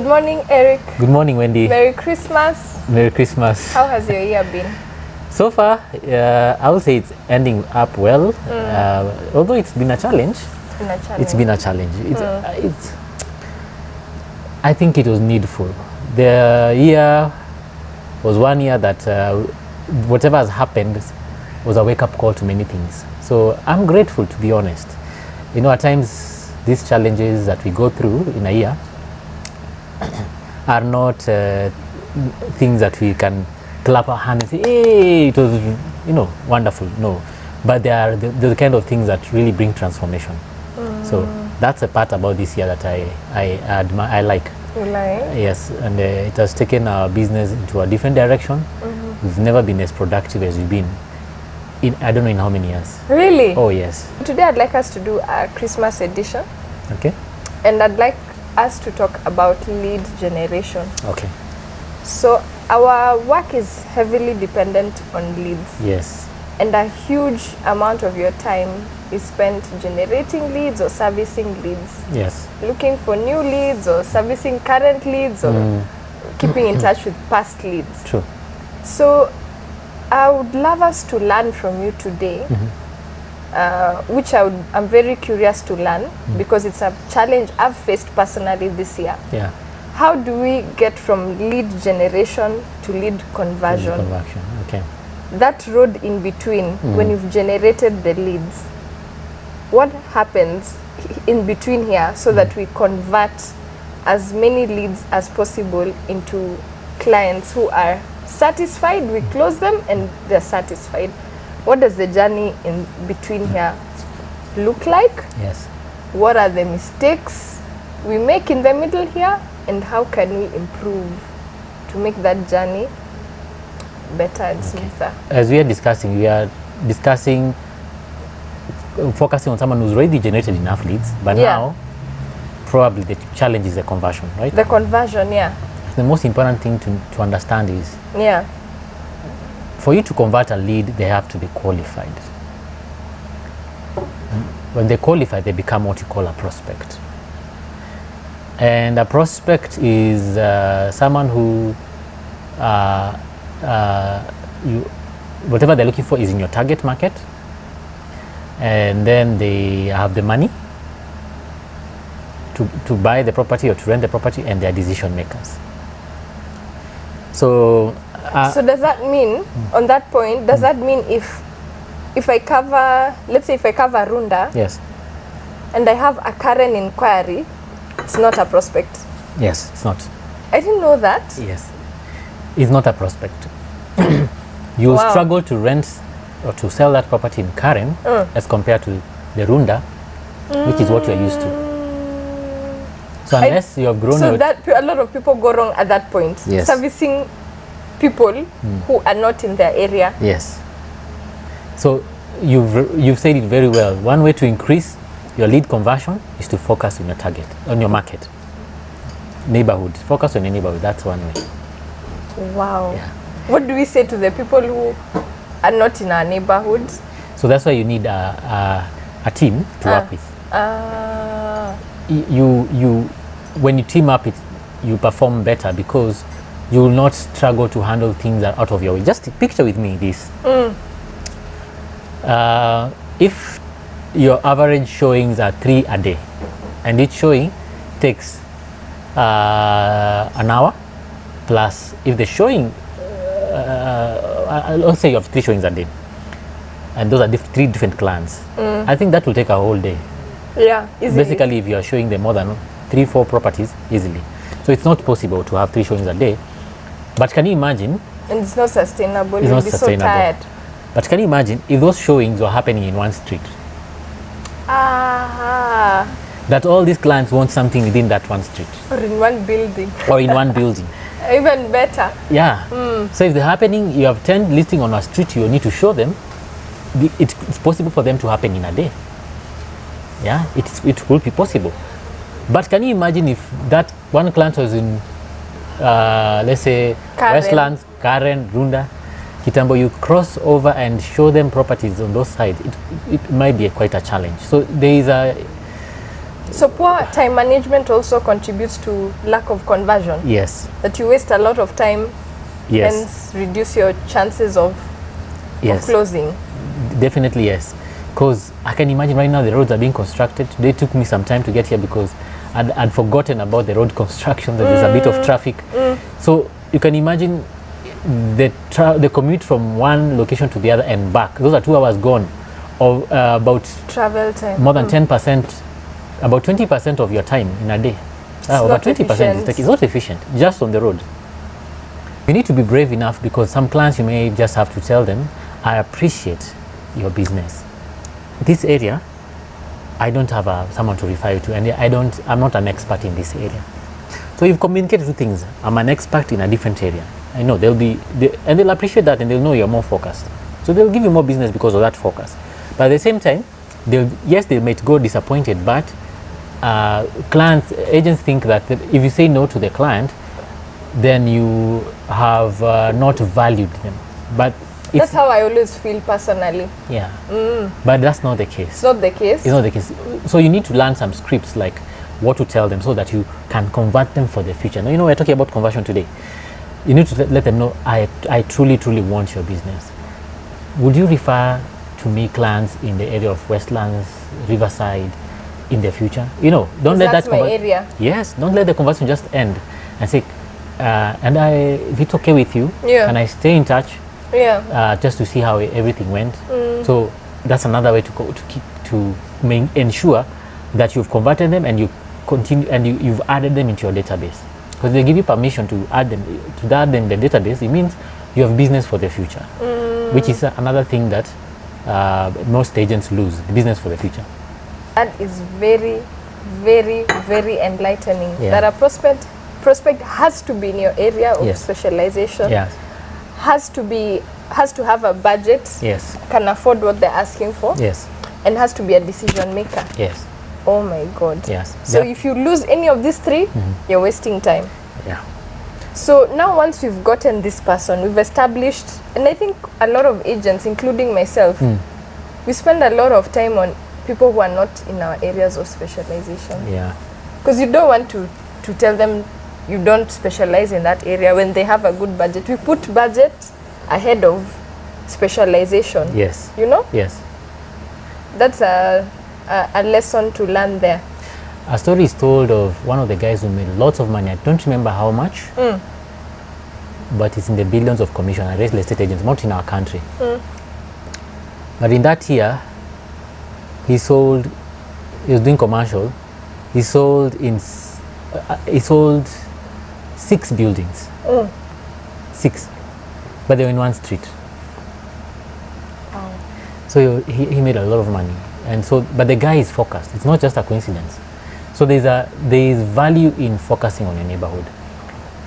morning, Eric. Good morning, Wendy. Merry Christmas. Merry Christmas. How has your year been? So far, I would say it's ending up well. Although it's been a challenge. It's been a challenge. I think it was needful. The year was one year that whatever has happened was a wake-up call to many things. So I'm grateful, to be honest. You know, at times these challenges that we go through in a year are not things that we can clap our hands and say, hey, it was, you know, wonderful. No, but they are the kind of things that really bring transformation. So that's a part about this year that I admire, I like. You like? Yes, and it has taken our business into a different direction. We've never been as productive as we've been in, I don't know in how many years. Really? Oh yes. Today I'd like us to do a Christmas edition. Okay. And I'd like us to talk about lead generation. Okay. So our work is heavily dependent on leads. Yes. And a huge amount of your time is spent generating leads or servicing leads. Yes. Looking for new leads or servicing current leads or keeping in touch with past leads. True. So I would love us to learn from you today, which I'm very curious to learn because it's a challenge I've faced personally this year. Yeah. How do we get from lead generation to lead conversion? Lead conversion. Okay. That road in between, when you've generated the leads, what happens in between here so that we convert as many leads as possible into clients who are satisfied? We close them and they're satisfied. What does the journey in between here look like? Yes. What are the mistakes we make in the middle here, and how can we improve to make that journey better and smoother? As we are discussing focusing on someone who's already generated enough leads, but now probably the challenge is the conversion, right? The conversion, yeah. The most important thing to understand is for you to convert a lead, they have to be qualified. When they qualify, they become what you call a prospect. And a prospect is someone who whatever they're looking for is in your target market, and then they have the money to buy the property or to rent the property, and they're decision makers. So does that mean, on that point, does that mean if I cover, let's say if I cover Runda, yes, and I have a current inquiry, it's not a prospect? Yes, it's not. I didn't know that. Yes, it's not a prospect. You struggle to rent or to sell that property in Karen as compared to the Runda, which is what you're used to. So unless you have grown... So that a lot of people go wrong at that point. Yes. Servicing people who are not in their area. Yes. So you've said it very well. One way to increase your lead conversion is to focus on your target, on your market. Neighborhood. Focus on your neighborhood. That's one way. Wow. Yeah. What do we say to the people who are not in our neighborhood? So that's why you need a team to work with. When you team up, you perform better because you will not struggle to handle things that are out of your way. Just picture with me this. If your average showings are 3 a day, and each showing takes an hour, plus if the showing, let's say you have 3 showings a day, and those are 3 different clients, I think that will take a whole day. Yeah, easily. Basically, if you are showing them more than 3-4 properties easily. So it's not possible to have 3 showings a day. But can you imagine? And it's not sustainable. It's You'll not be sustainable. so tired. But can you imagine if those showings were happening in one street? That all these clients want something within that one street. Or in one building. Or in one building. Even better. Yeah. So if they're happening, you have 10 listings on a street, you need to show them. It's possible for them to happen in a day. Yeah, it will be possible. But can you imagine if that one client was in, let's say, Karen. Westlands, Karen, Runda, Kitambo, you cross over and show them properties on those sides, it might be quite a challenge. So there is So poor time management also contributes to lack of conversion. Yes. That you waste a lot of time, Yes. hence reduce your chances of closing. Definitely yes. Because I can imagine right now the roads are being constructed. Today took me some time to get here because I'd forgotten about the road construction, that there's a bit of traffic. So you can imagine the commute from one location to the other and back. Those are 2 hours gone, or about travel time. More than 10%, about 20% of your time in a day. About 20% is not efficient, just on the road. You need to be brave enough, because some clients you may just have to tell them, I appreciate your business. This area, I don't have someone to refer you to, and I'm not an expert in this area. So you've communicated 2 things. I'm an expert in a different area. I know and they'll appreciate that, and they'll know you're more focused. So they'll give you more business because of that focus. But at the same time, they might go disappointed, but agents think that if you say no to the client, then you have not valued them. But that's how I always feel personally. Yeah. But that's not the case. It's not the case? It's not the case. So you need to learn some scripts, like what to tell them, so that you can convert them for the future. Now, we're talking about conversion today. You need to let them know, I truly, truly want your business. Would you refer to me clients in the area of Westlands, Riverside in the future? Don't let that's my area. Yes, don't let the conversation just end and say, if it's okay with you, can I stay in touch? Just to see how everything went. So that's another way to ensure that you've converted them and you continue, and you've added them into your database. Because they give you permission to add them in the database, it means you have business for the future, which is another thing that most agents lose, the business for the future. That is very, very, very enlightening. That a prospect has to be in your area of specialization. Has to have a budget, can afford what they're asking for, and has to be a decision maker. Oh my God. So if you lose any of these 3, you're wasting time. So now, once we've gotten this person, we've established, and I think a lot of agents, including myself, we spend a lot of time on people who are not in our areas of specialization. Because you don't want to tell them you don't specialize in that area when they have a good budget. We put budget ahead of specialization. That's a lesson to learn there. A story is told of one of the guys who made lots of money. I don't remember how much, but it's in the billions of commission. I raised estate agents, not in our country. But in that year, he was doing commercial, he sold 6 buildings. 6. But they were in one street. So he made a lot of money. And so, but the guy is focused. It's not just a coincidence. So there is value in focusing on your neighborhood.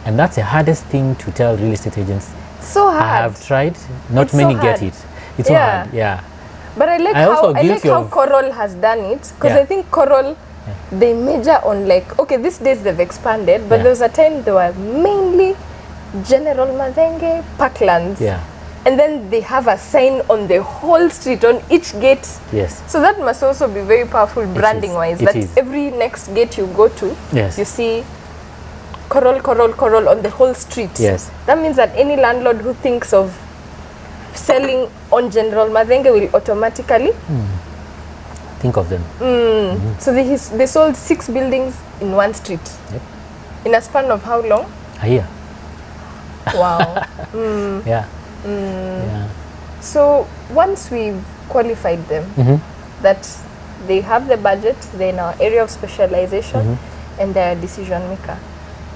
And that's the hardest thing to tell real estate agents. So hard. I have tried. Not many get it. It's so hard. But I like how Coral has done it. Because I think Coral, they major on these days they've expanded, but there was a time they were mainly General Madenge Parklands. And then they have a sign on the whole street, on each gate. So that must also be very powerful branding wise, that every next gate you go to, you see Coral on the whole street. That means that any landlord who thinks of selling on General Madenge will automatically think of them. So they sold 6 buildings in one street. In a span of how long? A year. Wow. So once we've qualified them, that they have the budget, they're in our area of specialization, and they're a decision maker,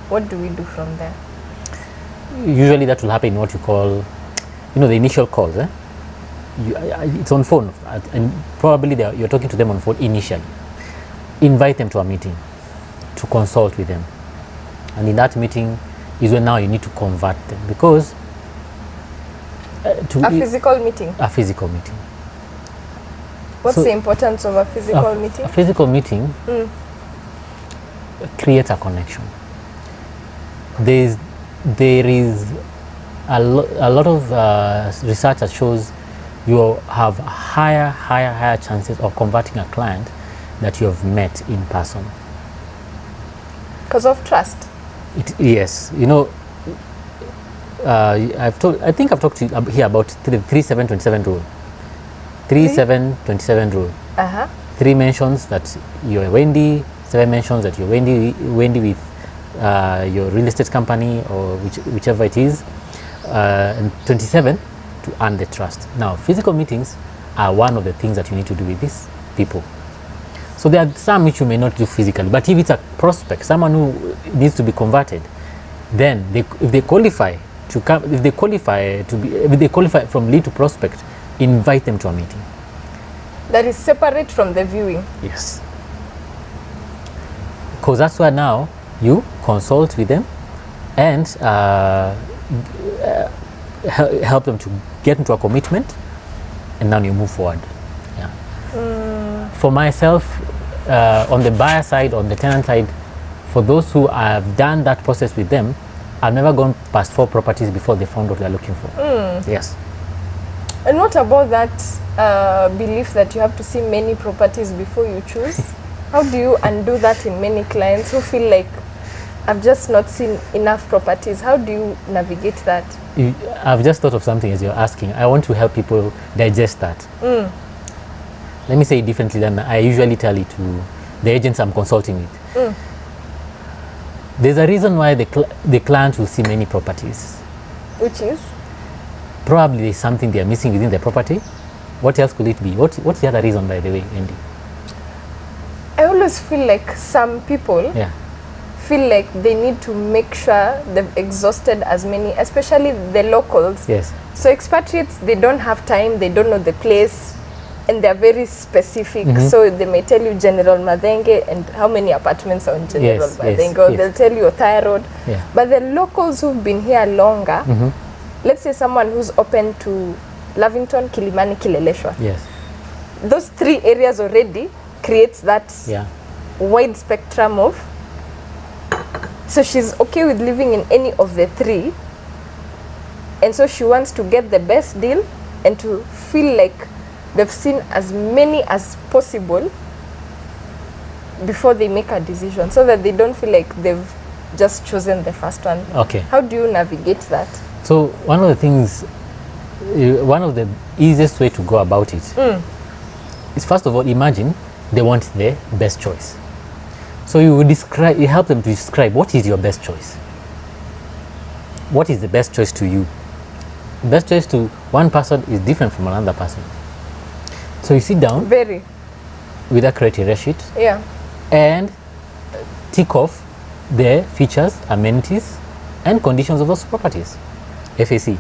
what do we do from there? Usually that will happen in what you call, the initial calls. It's on phone, and probably you're talking to them on phone initially. Invite them to a meeting to consult with them, and in that meeting is when now you need to convert them, because a physical meeting. A physical meeting. What's the importance of a physical meeting? A physical meeting creates a connection. There is a lot of research that shows you have higher chances of converting a client that you have met in person. Because of trust. Yes, you know, I think I've talked to you here about the 3-7-27 rule. 3-7-27 rule. 3 mentions that you're Wendy, 7 mentions that you're Wendy with your real estate company or whichever it is, and 27 to earn the trust. Now, physical meetings are one of the things that you need to do with these people. So there are some which you may not do physically, but if it's a prospect, someone who needs to be converted, then if they qualify to come, if they qualify from lead to prospect, invite them to a meeting. That is separate from the viewing. Yes. Because that's where now you consult with them and help them to get into a commitment, and now you move forward. Yeah. For myself, on the buyer side, on the tenant side, for those who have done that process with them, I've never gone past 4 properties before they found what they're looking for. Yes. And what about that belief that you have to see many properties before you choose? How do you undo that in many clients who feel like, I've just not seen enough properties? How do you navigate that? I've just thought of something as you're asking. I want to help people digest that. Let me say it differently than I usually tell it to the agents I'm consulting with. There's a reason why the client will see many properties. Which is? Probably there's something they are missing within the property. What else could it be? What's the other reason, by the way, Andy? I always feel like some people feel like they need to make sure they've exhausted as many, especially the locals. Yes. So expatriates, they don't have time, they don't know the place, and they're very specific. So they may tell you General Madenge and how many apartments are on General Madenge, or they'll tell you Othaya Road. But the locals who've been here longer, let's say someone who's open to Lavington, Kilimani, Kileleshwa. Yes. Those 3 areas already creates that wide spectrum of. So she's okay with living in any of the 3, and so she wants to get the best deal and to feel like they've seen as many as possible before they make a decision, so that they don't feel like they've just chosen the first one. Okay. How do you navigate that? So one of the things, one of the easiest way to go about it is, first of all, imagine they want the best choice. So you help them to describe what is your best choice. What is the best choice to you? Best choice to one person is different from another person. So you sit down with a criteria sheet and tick off the features, amenities, and conditions of those properties. FAC.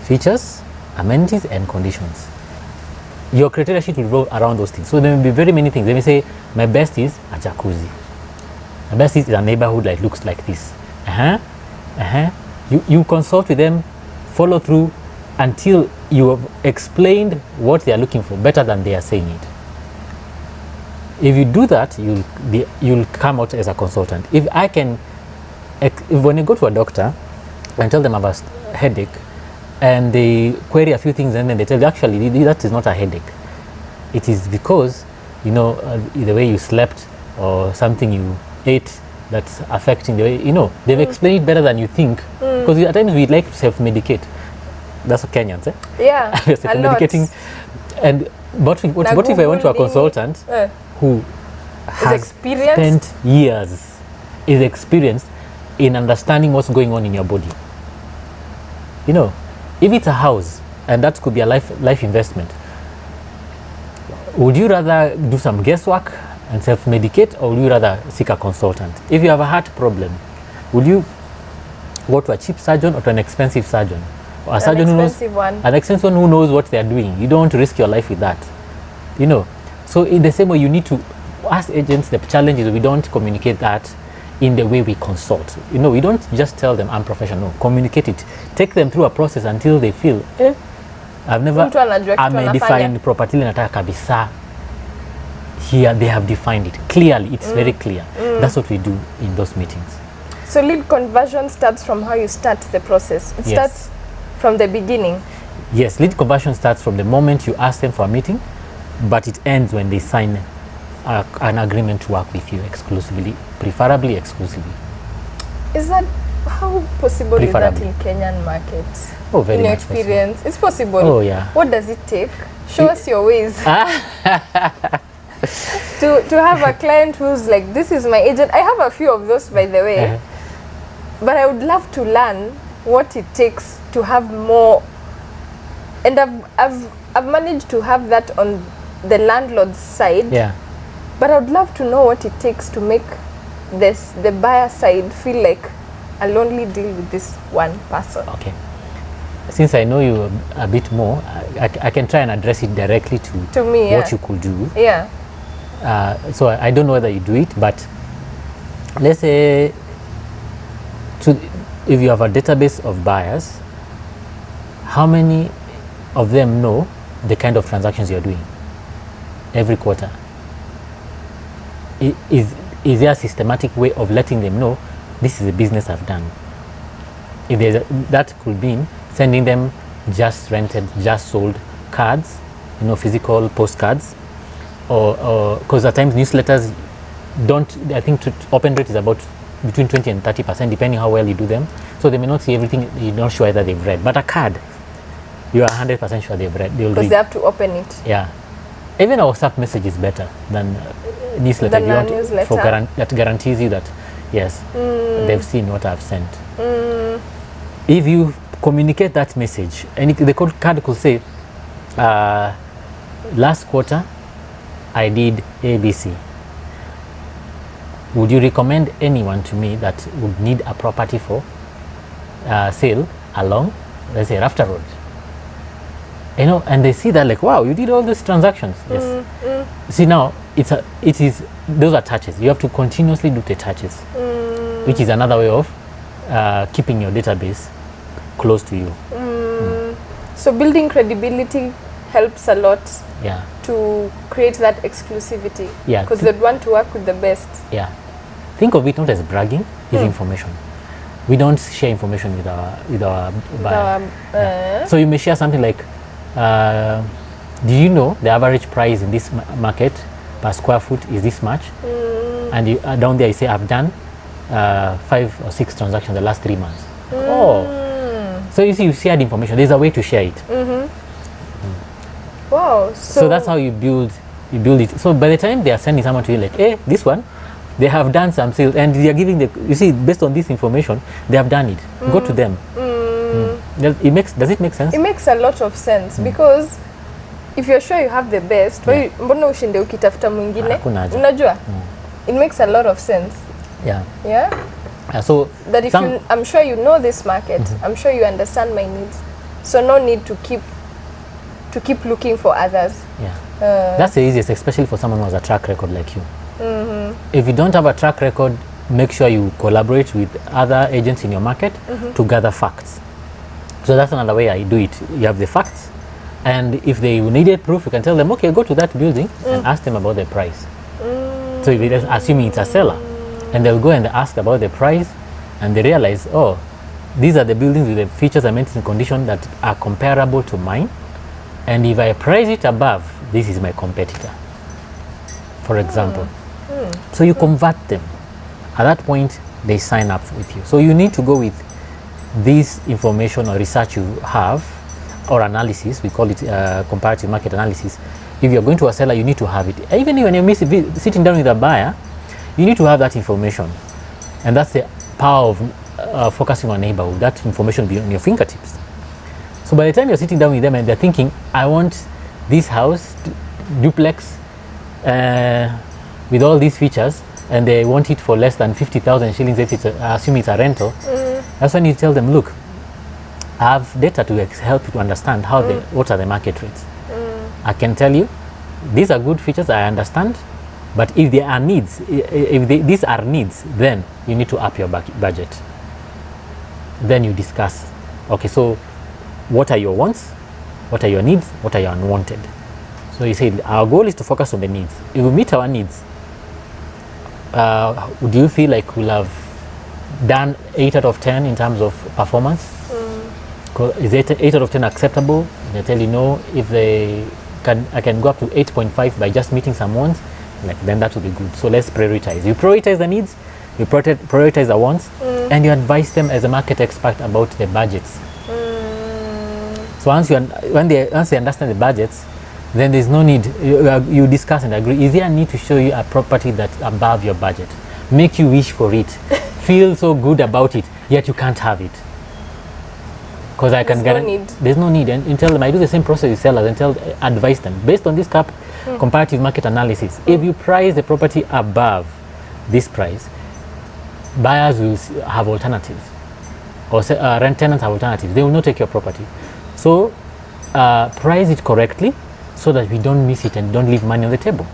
Features, amenities, and conditions. Your criteria sheet will revolve around those things. So there may be very many things. They may say, my best is a jacuzzi. My best is a neighborhood that looks like this. You consult with them, follow through until you have explained what they are looking for better than they are saying it. If you do that, you'll come out as a consultant. If when you go to a doctor and tell them about a headache, and they query a few things, and then they tell you, actually, that is not a headache. It is because, the way you slept or something you ate that's affecting the way, they've explained it better than you think. Because at times we like to self-medicate. That's what Kenyans, Yeah, self-medicating. And what if I went to a consultant who has spent years, is experienced in understanding what's going on in your body? If it's a house, and that could be a life investment, would you rather do some guesswork and self-medicate, or would you rather seek a consultant? If you have a heart problem, would you go to a cheap surgeon or to an expensive surgeon? Or an expensive one who knows what they are doing. You don't want to risk your life with that. So in the same way, you need to ask agents. The challenge is we don't communicate that in the way we consult. We don't just tell them I'm professional. Communicate it. Take them through a process until they feel, I'm defined property nataka kabisa. Here they have defined it clearly. It's very clear. That's what we do in those meetings. So lead conversion starts from how you start the process. It starts from the beginning. Yes, lead conversion starts from the moment you ask them for a meeting, but it ends when they sign an agreement to work with you exclusively, preferably exclusively. Is that how possible is that Preferably. in Kenyan markets? Oh, very In your much possible. experience, it's possible. Oh, yeah. What does it take? Show us your ways. To have a client who's like, this is my agent. I have a few of those, by the way. But I would love to learn what it takes to have more. And I've managed to have that on the landlord's side. Yeah. But I would love to know what it takes to make the buyer side feel like I'll only deal with this one person. Okay. Since I know you a bit more, I can try and address it directly to me, what you could do. Yeah. So I don't know whether you do it, but let's say if you have a database of buyers, how many of them know the kind of transactions you're doing every quarter? Is there a systematic way of letting them know this is a business I've done? If there's that could mean sending them just rented, just sold cards, physical postcards, or because at times newsletters don't. I think open rate is about between 20 and 30%, depending how well you do them. So they may not see everything. You're not sure whether they've read, but a card, you are 100% sure they've read. They'll Because read. they have to open it. Yeah, even a WhatsApp message is better than newsletter. Than a newsletter. That guarantees you that yes, they've seen what I've sent. If you communicate that message, and the card could say, last quarter I did ABC. Would you recommend anyone to me that would need a property for sale along, let's say, Rafter Road? And they see that like, wow, you did all these transactions. Yes. See, now those are touches. You have to continuously do the touches, which is another way of keeping your database close to you. So building credibility helps a lot. Yeah. To create that exclusivity. Yeah. Because they'd want to work with the best. Yeah. Think of it not as bragging, it's information. We don't share information with our buyer. Yeah. So you may share something like, do you know the average price in this market per square foot is this much? And you, down there you say, I've done 5 or 6 transactions the last 3 months. So you see, you shared information. There's a way to share it. Wow. So that's how you build it. So by the time they are sending someone to you like, hey, this one, they have done some sales, and they are giving you see, based on this information, they have done it. Go to them. Does it make sense? It makes a lot of sense because if you're sure you have the best, mbona ushinde ukitafuta mwingine? Unajua? It makes a lot of sense. Yeah. Yeah. So that if I'm sure you know this market, I'm sure you understand my needs, so no need to keep looking for others. Yeah. That's the easiest, especially for someone who has a track record like you. If you don't have a track record, make sure you collaborate with other agents in your market to gather facts. So that's another way I do it. You have the facts, and if they needed proof, you can tell them, okay, go to that building and ask them about the price. So if they're assuming it's a seller, and they'll go and ask about the price, and they realize, oh, these are the buildings with the features and maintenance condition that are comparable to mine, and if I price it above, this is my competitor, for example. So you convert them. At that point, they sign up with you. So you need to go with this information or research you have, or analysis. We call it comparative market analysis. If you're going to a seller, you need to have it. Even when you're sitting down with a buyer, you need to have that information. And that's the power of focusing on neighborhood. That information will be on your fingertips. So by the time you're sitting down with them and they're thinking, I want this house, duplex, with all these features, and they want it for less than 50,000 shillings if it's assuming it's a rental, that's when you tell them, look, I have data to help you to understand what are the market rates. I can tell you, these are good features, I understand, but if there are needs, these are needs, then you need to up your budget. Then you discuss, okay, so what are your wants, what are your needs, what are your unwanted? So you say, our goal is to focus on the needs. If we meet our needs, do you feel like we'll have done 8 out of 10 in terms of performance? Is 8 out of 10 acceptable? They tell you no. If I can go up to 8.5 by just meeting some wants, like then that will be good. So let's prioritize. You prioritize the needs, you prioritize the wants, and you advise them as a market expert about the budgets. So once they understand the budgets, then there's no need, you discuss and agree. Is there a need to show you a property that's above your budget? Make you wish for it. Feel so good about it, yet you can't have it. Because I can guarantee there's no need. And tell them, I do the same process with sellers and advise them. Based on this comparative market analysis, if you price the property above this price, buyers will have alternatives. Or rent tenants have alternatives. They will not take your property. So price it correctly so that we don't miss it and don't leave money on the table.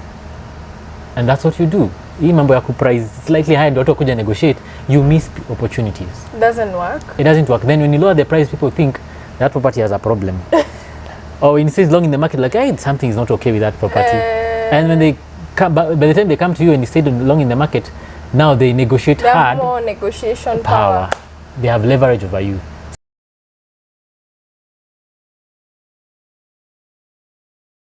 And that's what you do. Hii mambo ya kuprice slightly higher ndio watu kuja negotiate, you miss opportunities. Doesn't work. It doesn't work. Then when you lower the price, people think that property has a problem. Or when it stays long in the market, like, hey, something is not okay with that property. And when they come, by the time they come to you and you stay long in the market, now they negotiate hard. They have more negotiation power. They have leverage over you.